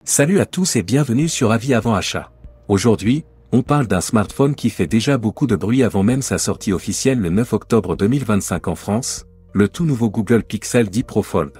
Salut à tous et bienvenue sur Avis avant achat. Aujourd'hui, on parle d'un smartphone qui fait déjà beaucoup de bruit avant même sa sortie officielle le 9 octobre 2025 en France, le tout nouveau Google Pixel 10 Pro Fold.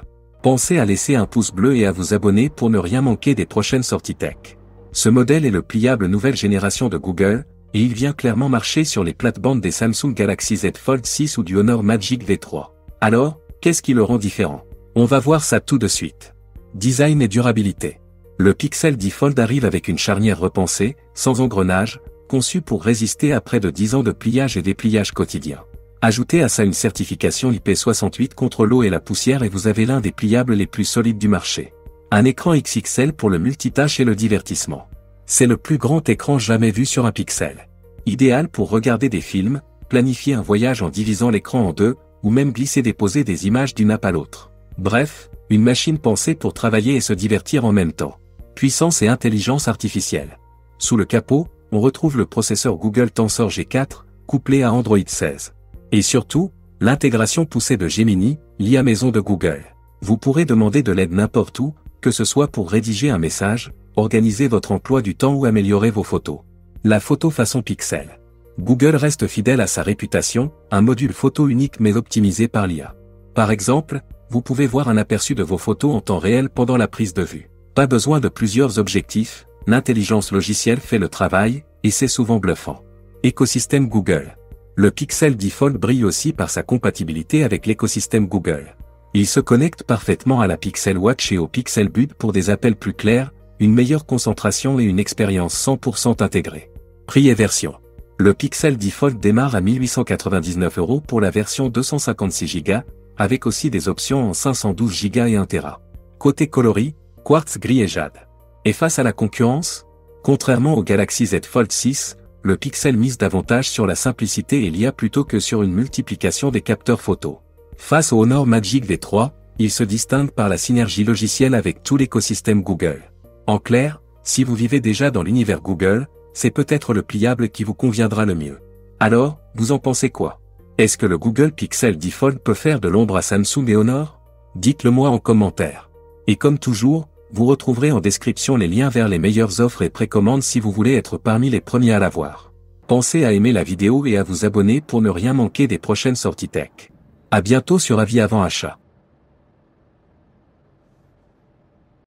Pensez à laisser un pouce bleu et à vous abonner pour ne rien manquer des prochaines sorties tech. Ce modèle est le pliable nouvelle génération de Google, et il vient clairement marcher sur les plates-bandes des Samsung Galaxy Z Fold 6 ou du Honor Magic V3. Alors, qu'est-ce qui le rend différent? On va voir ça tout de suite. Design et durabilité. Le Pixel 10 Fold arrive avec une charnière repensée, sans engrenage, conçue pour résister à près de 10 ans de pliage et dépliage quotidien. Ajoutez à ça une certification IP68 contre l'eau et la poussière et vous avez l'un des pliables les plus solides du marché. Un écran XXL pour le multitâche et le divertissement. C'est le plus grand écran jamais vu sur un Pixel. Idéal pour regarder des films, planifier un voyage en divisant l'écran en deux, ou même glisser-déposer des images d'une app à l'autre. Bref, une machine pensée pour travailler et se divertir en même temps. Puissance et intelligence artificielle. Sous le capot, on retrouve le processeur Google Tensor G4, couplé à Android 16. Et surtout, l'intégration poussée de Gemini, l'IA maison de Google. Vous pourrez demander de l'aide n'importe où, que ce soit pour rédiger un message, organiser votre emploi du temps ou améliorer vos photos. La photo façon Pixel. Google reste fidèle à sa réputation, un module photo unique mais optimisé par l'IA. Par exemple, vous pouvez voir un aperçu de vos photos en temps réel pendant la prise de vue. Pas besoin de plusieurs objectifs, l'intelligence logicielle fait le travail, et c'est souvent bluffant. Écosystème Google. Le Pixel 10 Fold brille aussi par sa compatibilité avec l'écosystème Google. Il se connecte parfaitement à la Pixel Watch et au Pixel Buds pour des appels plus clairs, une meilleure concentration et une expérience 100% intégrée. Prix et version. Le Pixel 10 Fold démarre à 1899 € pour la version 256 Go, avec aussi des options en 512 Go et 1 Tera. Côté coloris, quartz gris et jade. Et face à la concurrence, contrairement au Galaxy Z Fold 6, le Pixel mise davantage sur la simplicité et l'IA plutôt que sur une multiplication des capteurs photo. Face au Honor Magic V3, il se distingue par la synergie logicielle avec tout l'écosystème Google. En clair, si vous vivez déjà dans l'univers Google, c'est peut-être le pliable qui vous conviendra le mieux. Alors, vous en pensez quoi? Est-ce que le Google Pixel 10 Fold peut faire de l'ombre à Samsung et Honor? Dites-le moi en commentaire. Et comme toujours, vous retrouverez en description les liens vers les meilleures offres et précommandes si vous voulez être parmi les premiers à l'avoir. Pensez à aimer la vidéo et à vous abonner pour ne rien manquer des prochaines sorties tech. À bientôt sur Avis avant achat.